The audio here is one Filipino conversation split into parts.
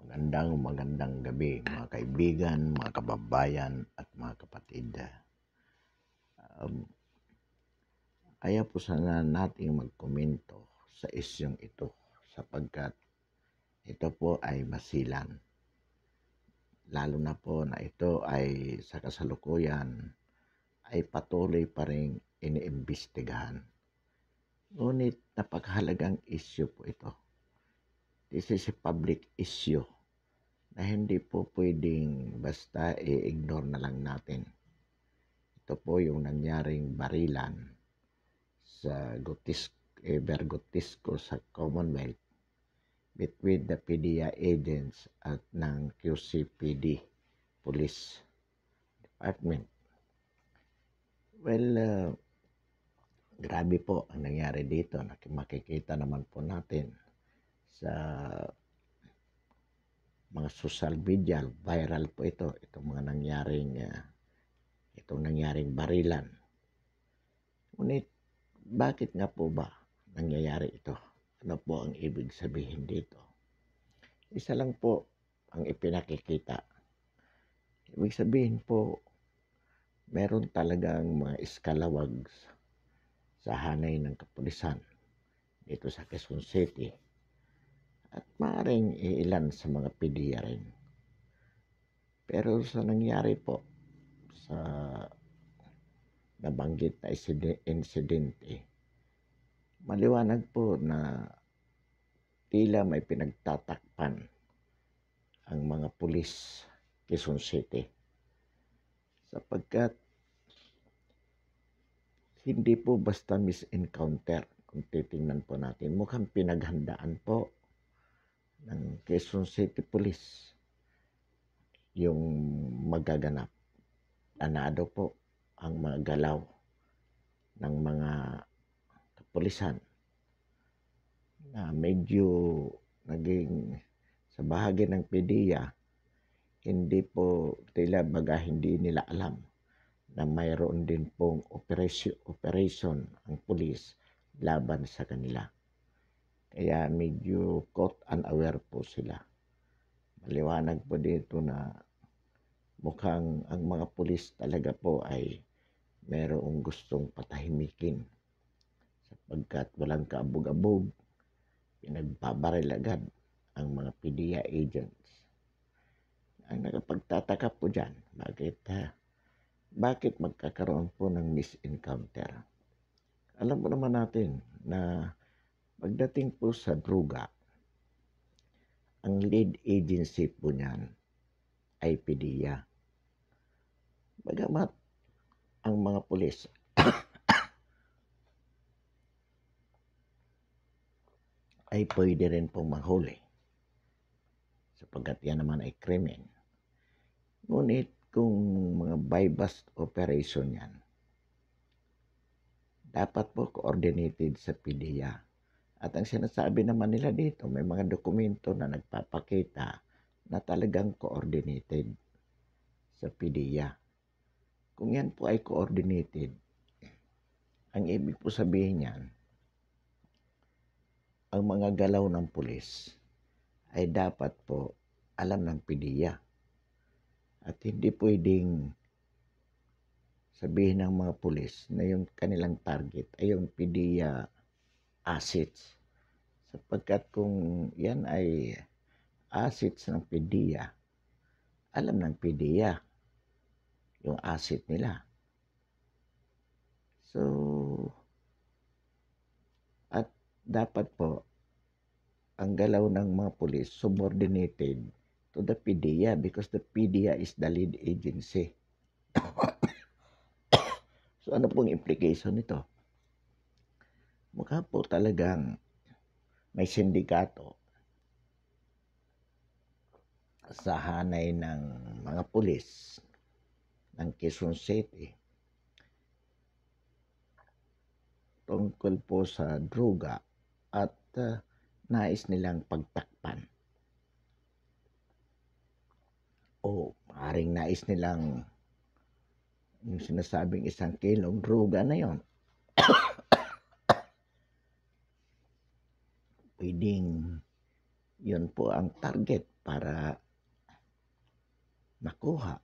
Magandang gabi mga kaibigan, mga kababayan at mga kapatid. Um, Ayaw po sana nating magkomento sa isyong ito sapagkat ito po ay masilan. Lalo na po na ito ay sa kasalukuyan ay patuloy pa rin iniimbestigahan. Ngunit napakahalagang issue po ito. This is a public issue na hindi po pwedeng basta i-ignore na lang natin. Ito po yung nangyaring barilan sa Bergotisco sa Commonwealth between the PDEA agents at ng QCPD Police Department. Well, grabe po ang nangyari dito. Makikita naman po natin sa mga social media, viral po itong mga nangyaring barilan. Ngunit bakit nga po ba nangyayari ito? Ano po ang ibig sabihin dito? Isa lang po ang ipinakikita. Ibig sabihin po, meron talagang mga iskalawag sa hanay ng kapulisan dito sa Quezon City at maaaring ilan sa mga PDEA rin. Pero sa nangyari po sa nabanggit na insidente, maliwanag po na tila may pinagtatakpan ang mga pulis Quezon City sapagkat hindi po basta misencounter. Kung titingnan po natin, mukhang pinaghandaan po ng Quezon City Police yung magaganap. Planado po ang mga galaw ng mga kapulisan na medyo naging sa bahagi ng PDEA, hindi po tila baga hindi nila alam na mayroon din pong operation ang pulis laban sa kanila. Kaya medyo caught unaware po sila. Maliwanag po dito na mukhang ang mga pulis talaga po ay mayroong gustong patahimikin sapagkat walang kaabog-abog, pinagbabaril agad ang mga PDEA agents. Ang nakapagtataka po dyan, bakit magkakaroon po ng misencounter? Alam mo naman natin na pagdating po sa droga, ang lead agency po niyan ay PDEA. Bagamat ang mga pulis ay pwede rin pong mahuli sapagkat yan naman ay krimen. Ngunit kung mga buy-bust operation yan, dapat po coordinated sa PDEA. At ang sinasabi naman nila dito, may mga dokumento na nagpapakita na talagang coordinated sa PDEA. Kung yan po ay coordinated, ang ibig po sabihin yan, ang mga galaw ng pulis ay dapat po alam ng PDEA. At hindi pwedeng sabihin ng mga pulis na yung kanilang target ay yung PDEA assets. Sapagkat kung yan ay assets ng PDEA, alam ng PDEA yung asset nila. So, at dapat po ang galaw ng mga pulis subordinated to the PDEA because the PDEA is the lead agency. So ano pong implication nito? Mukha po talagang may sindikato sa hanay ng mga pulis ng Quezon City tungkol po sa droga at nais nilang pagtakpan. O maaaring nais nilang yung sinasabing 1 kilong droga na yon. Pwedeng yun po ang target para makuha.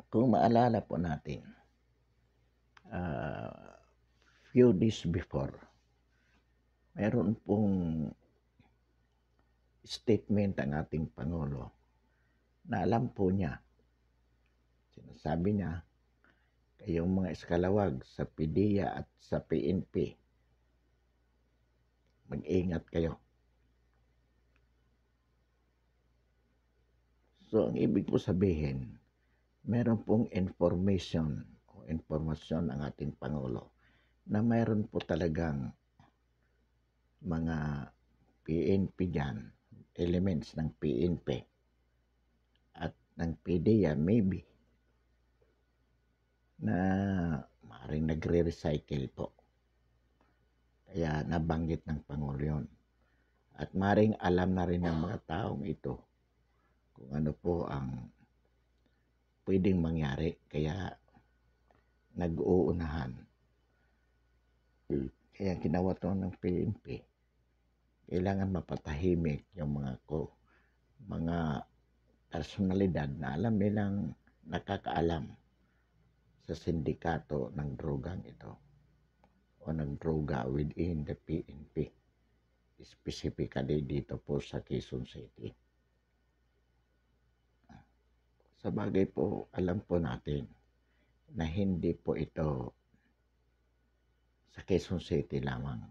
Kung maalala po natin, few days before, meron pong statement ang ating Pangulo na alam po niya. Sinasabi niya, kayong mga eskalawag sa PDEA at sa PNP, mag-ingat kayo. So, ang ibig po sabihin, meron pong informasyon ang ating Pangulo na meron po talagang mga PNP dyan, elements ng PNP at ng PDEA maybe na maaaring nagre-recycle po. Kaya nabanggit ng Pangulo yun. At maaaring alam na rin ng mga taong ito kung ano po ang pwedeng mangyari. Kaya nag-uunahan. Kaya ginawa to ng PNP. Kailangan mapatahimik yung mga personalidad na alam nilang nakakaalam sa sindikato ng drogang ito o ng droga within the PNP, specifically dito po sa Quezon City. Sa bagay po, alam po natin na hindi po ito sa Quezon City lamang.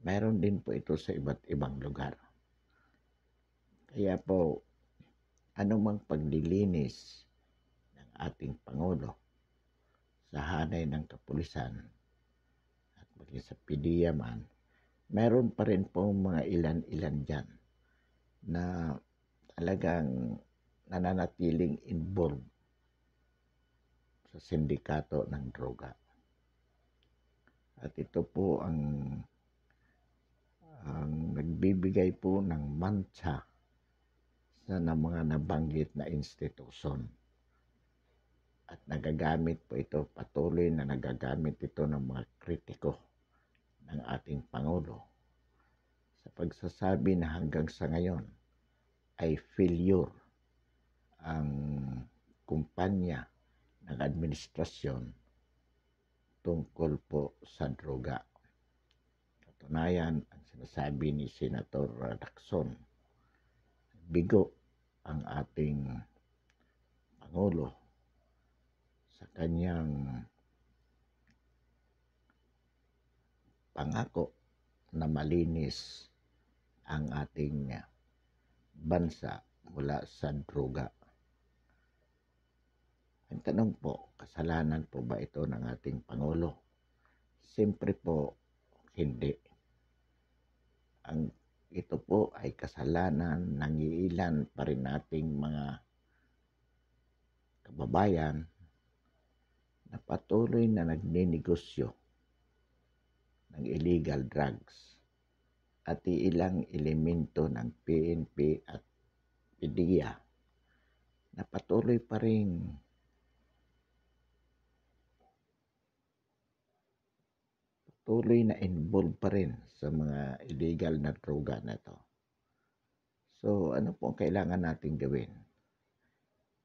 Mayroon din po ito sa iba't ibang lugar. Kaya po, anumang paglilinis ng ating Pangulo sa hanay ng kapulisan at maging sa PDEA man, meron pa rin po mga ilan-ilan dyan na talagang nananatiling involved sa sindikato ng droga. At ito po ang nagbibigay po ng mancha sa mga nabanggit na institusyon. At nagagamit po ito, patuloy na nagagamit ito ng mga kritiko ng ating Pangulo sa pagsasabi na hanggang sa ngayon ay failure ang kumpanya ng administrasyon tungkol po sa droga. Katunayan, ang sinasabi ni Senator Lacson, bigo ang ating Pangulo sa kanyang pangako na malinis ang ating bansa mula sa droga. Ang tanong po, kasalanan po ba ito ng ating Pangulo? Siyempre po, hindi. Ito po ay kasalanan ng ilan pa rin nating mga kababayan na patuloy na nagninegosyo ng illegal drugs at ilang elemento ng PNP at PDEA na patuloy pa rin na involved pa rin sa mga illegal na droga na to. So, ano po ang kailangan natin gawin?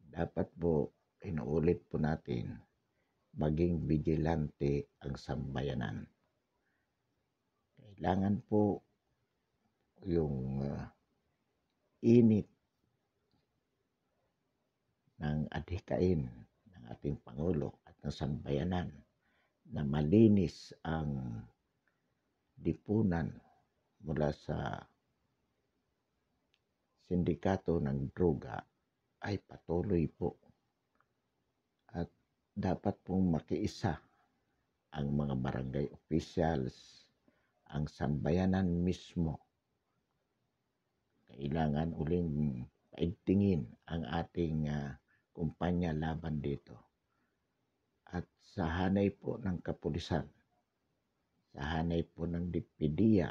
Dapat po, inuulit po natin, maging vigilante ang sambayanan. Kailangan po yung init ng adhikain ng ating Pangulo at ng sambayanan na malinis ang lipunan mula sa sindikato ng droga ay patuloy po. At dapat pong makiisa ang mga barangay officials, ang sambayanan mismo. Kailangan uling paigtingin ang ating kumpanya laban dito. At sa hanay po ng kapulisan, sa hanay po ng PDEA,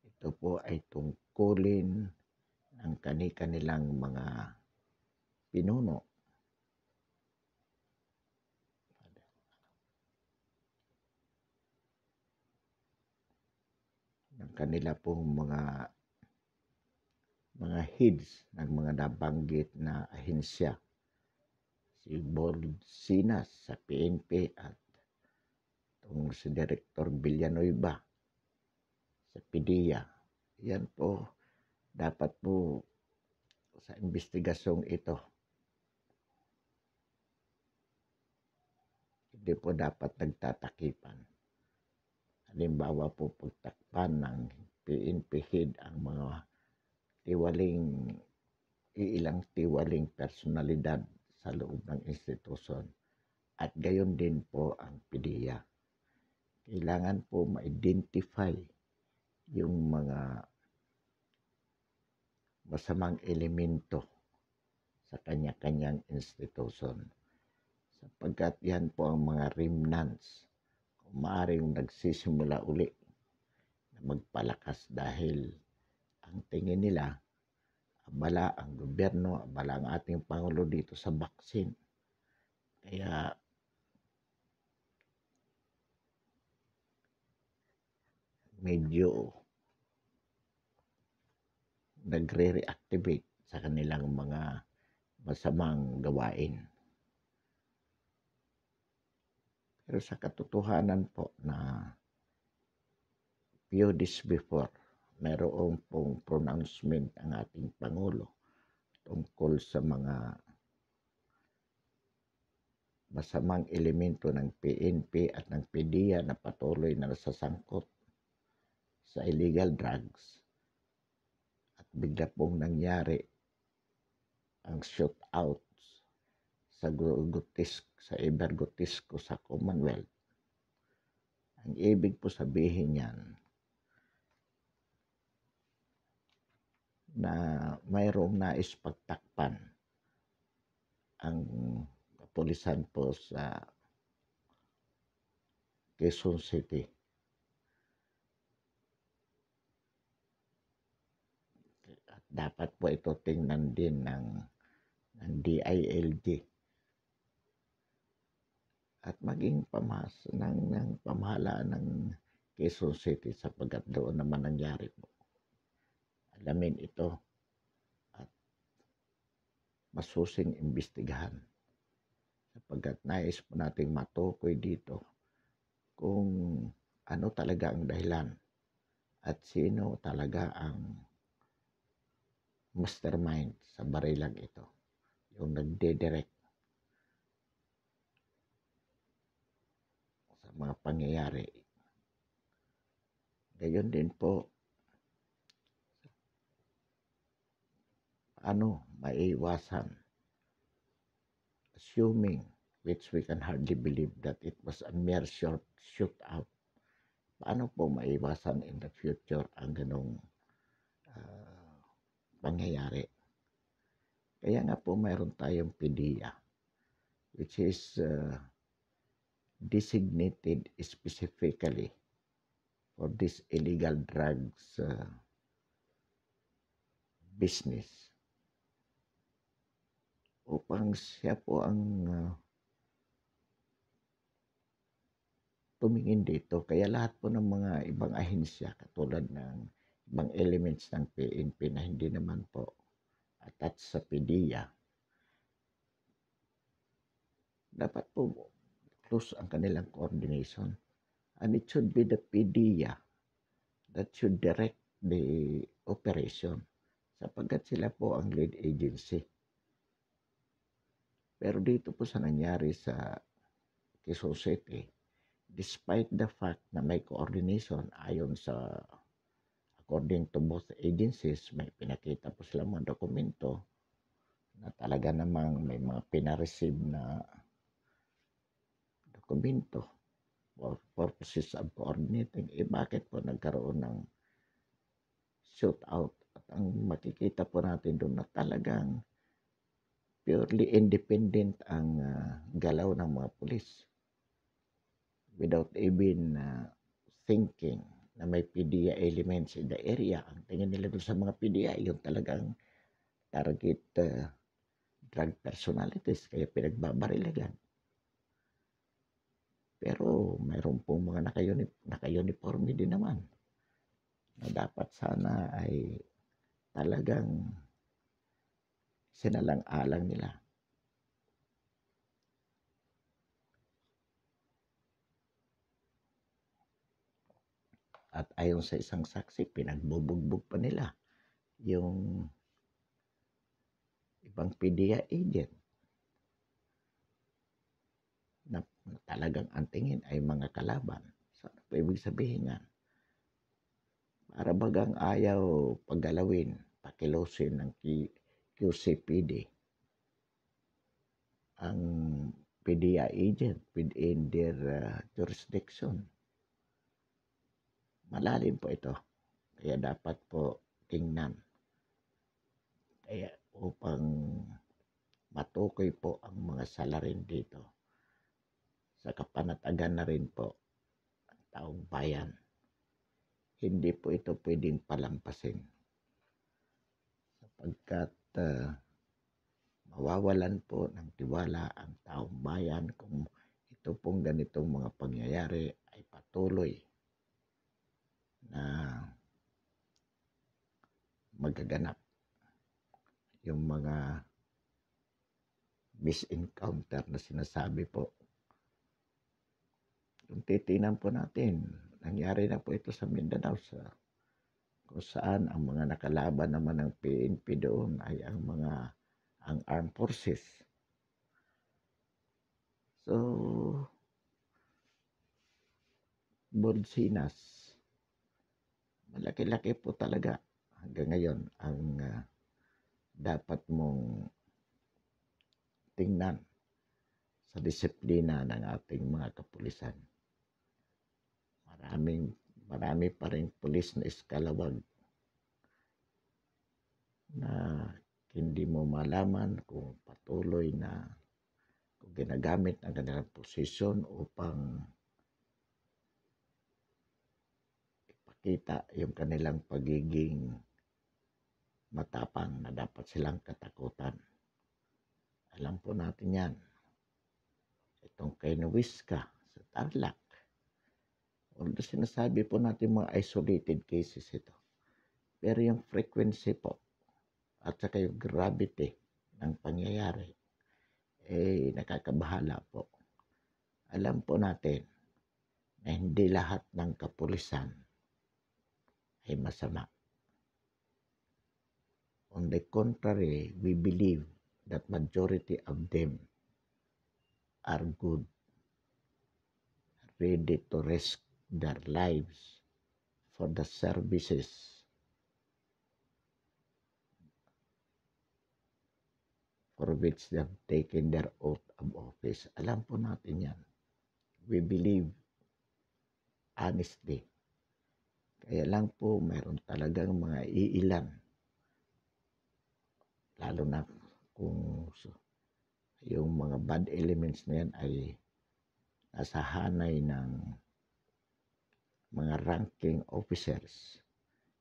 ito po ay tungkulin ng kani-kanilang mga pinuno. kanila pong mga heads ng mga nabanggit na ahensya, si Bolsinas sa PNP at itong si Director Villanueva sa PDEA. Yan po, dapat po sa investigasyong ito, hindi po dapat nagtatakipan. Halimbawa po, pagtakpan ng PNP head ang mga iilang tiwaling personalidad sa loob ng institusyon. At gayon din po ang PDEA. Kailangan po ma-identify yung mga masamang elemento sa kanya-kanyang institusyon. Sapagkat yan po ang mga remnants. Kung maaaring nagsisimula uli na magpalakas dahil ang tingin nila, abala ang gobyerno, abala ang ating Pangulo dito sa vaccine. Kaya medyo nagre-reactivate sa kanilang mga masamang gawain. Pero sa katotohanan po na few days before, mayroong pong pronouncement ang ating Pangulo tungkol sa mga masamang elemento ng PNP at ng PDEA na patuloy na nasasangkot sa illegal drugs. At bigla pong nangyari ang shootouts sa Evergotisco sa Commonwealth. Ang ibig po sabihin yan na mayroong nais pagtakpan ang kapulisan po sa Quezon City. At dapat po ito tingnan din ng DILG at maging ng pamahalaan ng Quezon City sapagkat doon naman nangyari po. Alamin ito at masusing imbestigahan sapagkat nais po nating matukoy dito kung ano talaga ang dahilan at sino talaga ang mastermind sa barilang ito, yung nagdedirect sa mga pangyayari. Gayon din po, maiwasan, assuming, which we can hardly believe that it was a mere shootout. Paano po maiwasan in the future ang ganong pangyayari? Kaya nga po mayroon tayong PDEA, which is designated specifically for this illegal drugs business upang siya po ang tumingin dito. Kaya lahat po ng mga ibang ahensya katulad ng ibang elements ng PNP na hindi naman po attached sa PDEA, dapat po close ang kanilang coordination. And it should be the PDEA that should direct the operation sapagkat sila po ang lead agency. Pero dito po sa nangyari sa Quezon City, despite the fact na may coordination according to both agencies, may pinakita po sila mga dokumento na talaga namang may mga pinareceive na dokumento for purposes of coordinating. Bakit po nagkaroon ng shootout? At ang makikita po natin doon na talagang purely independent ang galaw ng mga pulis without even thinking na may PDEA elements in the area. Ang tingin nila doon sa mga PDEA, yung talagang target drug personalities, kaya pinagbabarilagan. Pero mayroon pong mga naka-uniforme din naman na dapat sana ay talagang sinalang-alang nila. At ayon sa isang saksi, pinagbubugbog pa nila yung ibang PDEA agent na talagang ang tingin ay mga kalaban. So, ano pa ibig sabihin yan? Para bagang ayaw paggalawin, pakilusin ng QCPD ang PDEA agent within their jurisdiction. Malalim po ito. Kaya dapat po tingnan. Kaya upang matukoy po ang mga salarin dito. Sa kapanatagan na rin po ang taong bayan. Hindi po ito pwedeng palampasin. Sapagkat mawawalan po ng tiwala ang taong bayan kung ito pong ganitong mga pangyayari ay patuloy na magaganap. Yung mga misencounter na sinasabi po. Kung titingnan po natin, nangyari na po ito sa Mindanao, kung saan ang mga nakalaban naman ng PNP doon ay ang armed forces. So, Bolsinas, malaki-laki po talaga hanggang ngayon ang dapat mong tingnan sa disiplina ng ating mga kapulisan. Marami pa rin pulis na iskalawag na hindi mo malaman kung patuloy na kung ginagamit ang kanilang posisyon upang ipakita yung kanilang pagiging matapang na dapat silang katakutan. Alam po natin yan. Itong kay Nuisca sa Tarlac. Although sinasabi po natin mga isolated cases ito. Pero yung frequency po at saka yung gravity ng pangyayari nakakabahala po. Alam po natin na hindi lahat ng kapulisan ay masama. On the contrary, we believe that majority of them are good, ready to risk their lives for the services for which they have taken their oath of office. Alam po natin yan. We believe honestly. Kaya lang po mayroon talagang mga iilan, lalo na kung yung mga bad elements na yan ay nasa hanay ng mga ranking officers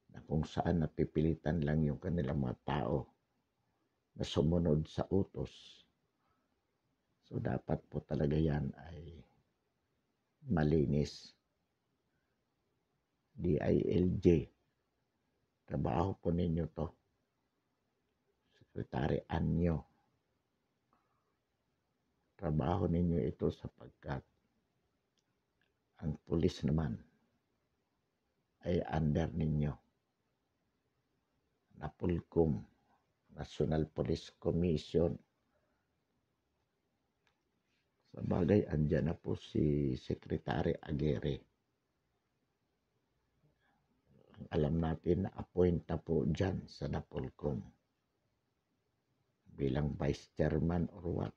na kung saan napipilitan lang yung kanilang mga tao na sumunod sa utos. So dapat po talaga yan ay malinis. DILG, trabaho po ninyo to. Secretary Anyo, trabaho ninyo ito sapagkat ang pulis naman ay under ninyo. NAPOLCOM, National Police Commission. Sa bagay, andyan na po si Secretary Aguirre. Alam natin na appoint na po dyan sa NAPOLCOM bilang Vice Chairman or what.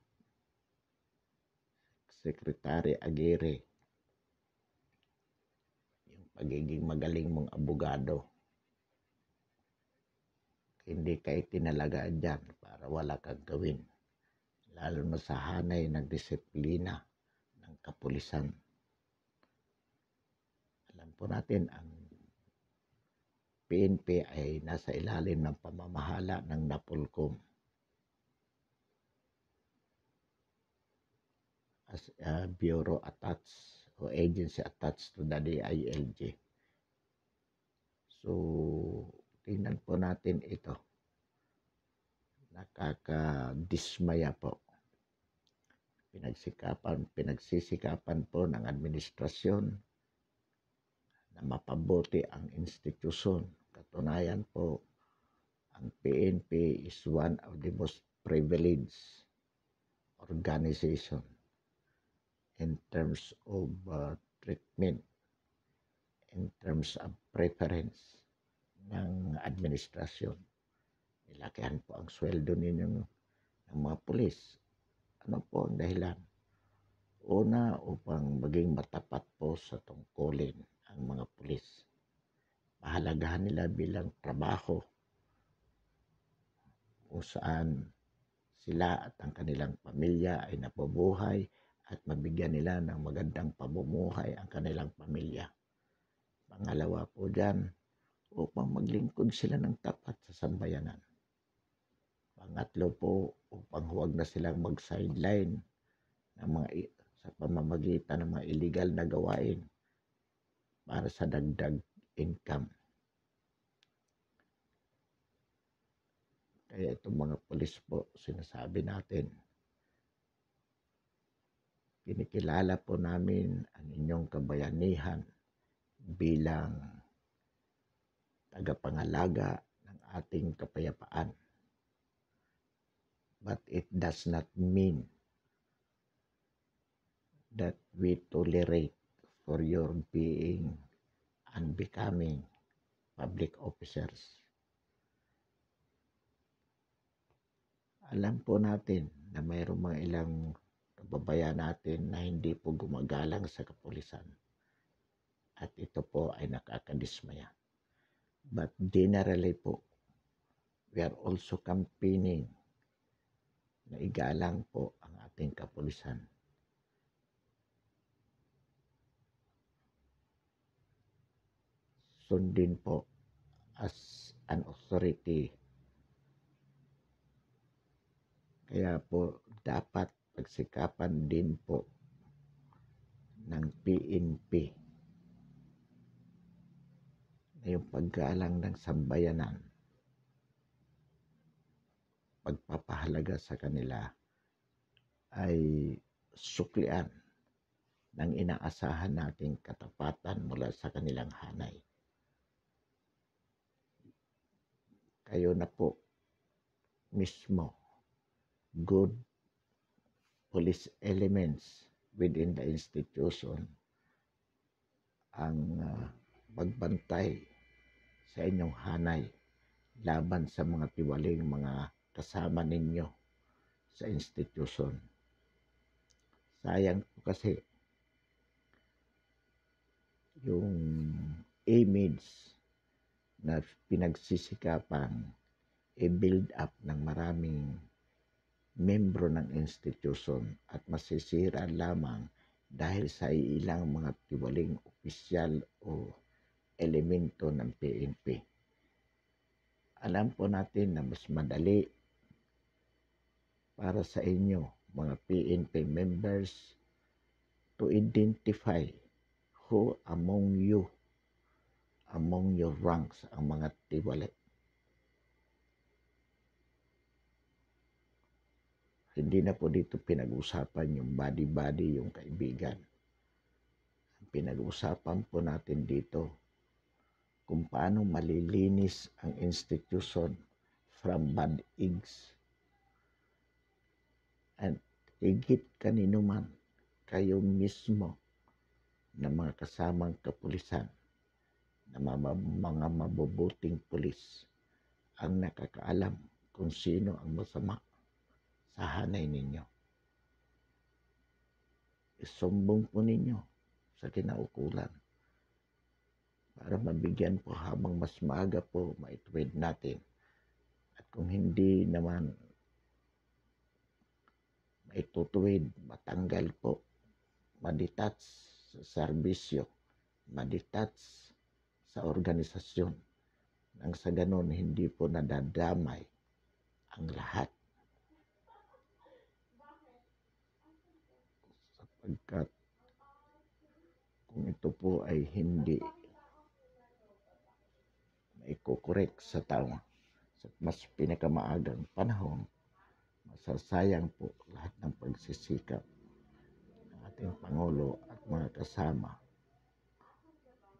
Secretary Aguirre, yung pagiging magaling mong abogado, hindi ka itinalaga dyan para wala kang gawin, lalo na sa hanay ng disiplina ng kapulisan. Alam po natin ang PNP ay nasa ilalim ng pamamahala ng NAPOLCOM as a bureau attached o agency attached to the DILG. So, tingnan po natin ito. Nakakadismaya po. Pinagsisikapan po ng administrasyon na mapabuti ang institusyon. Katunayan po, ang PNP is one of the most privileged organization in terms of treatment, in terms of preference ng administrasyon. Nilakihan po ang sweldo ninyo ng mga pulis. Ano po ang dahilan? Una, upang maging matapat po sa tungkulin ang mga pulis. Pahalagahan nila bilang trabaho kung saan sila at ang kanilang pamilya ay nabubuhay at mabigyan nila ng magandang pamumuhay ang kanilang pamilya. Pangalawa po dyan, upang maglingkod sila ng tapat sa sambayanan. Pangatlo po, upang huwag na silang mag-sideline ng sa pamamagitan ng mga illegal na gawain para sa dagdag income. Kaya itong mga pulis po, sinasabi natin, kinikilala po namin ang inyong kabayanihan bilang tagapangalaga ng ating kapayapaan. But it does not mean that we tolerate for your being unbecoming public officers. Alam po natin na mayroong mga ilang kababayan natin na hindi po gumagalang sa kapulisan. At ito po ay nakakadismaya. But generally po, we are also campaigning na igalang po ang ating kapulisan. Sundin po as an authority. Kaya po dapat pagsikapan din po ng PNP na yung paggalang ng sambayanan, pagpapahalaga sa kanila ay suklian ng inaasahan nating katapatan mula sa kanilang hanay. Kayo na po mismo, good police elements within the institution, ang magbantay sa inyong hanay laban sa mga tiwaling mga kasama ninyo sa institution. Sayang po kasi yung image na pinagsisikapang i-build up ng maraming membro ng institution at masisira lamang dahil sa ilang mga tiwaling opisyal o elemento ng PNP. Alam po natin na mas madali para sa inyo, mga PNP members, to identify who among you, among your ranks, ang mga tiwali. Hindi na po dito pinag-usapan yung body-body, yung kaibigan. Pinag-usapan po natin dito kung paano malilinis ang institution from bad eggs. At higit kanino man, kayo mismo na mga kasamang kapulisan, na mga mabubuting pulis, ang nakakaalam kung sino ang masama sa hanay ninyo. Isumbong po ninyo sa kinaukulan para mabigyan po habang mas maaga po maituwid natin. At kung hindi naman maitutuwid, matanggal po, madetach sa serbisyo, madetach sa organisasyon, nang sa ganon hindi po nadadamay ang lahat. Sapagkat kung ito po ay hindi iko-correct sa tao sa mas pinakamaagang panahon. Masasayang po lahat ng pagsisikap ng ating Pangulo at mga kasama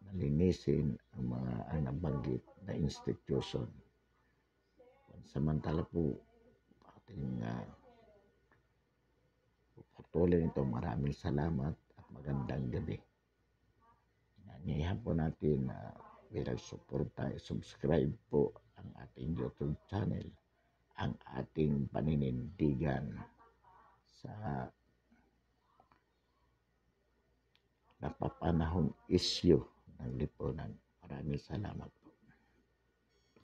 na linisin ang nabanggit na institution. Samantala po, ating puputulin ito. Maraming salamat at magandang gabi. Inanyayahan po natin na bilang suporta, subscribe po ang ating YouTube channel, ang ating paninindigan sa napapanahong issue ng lipunan. Maraming salamat po.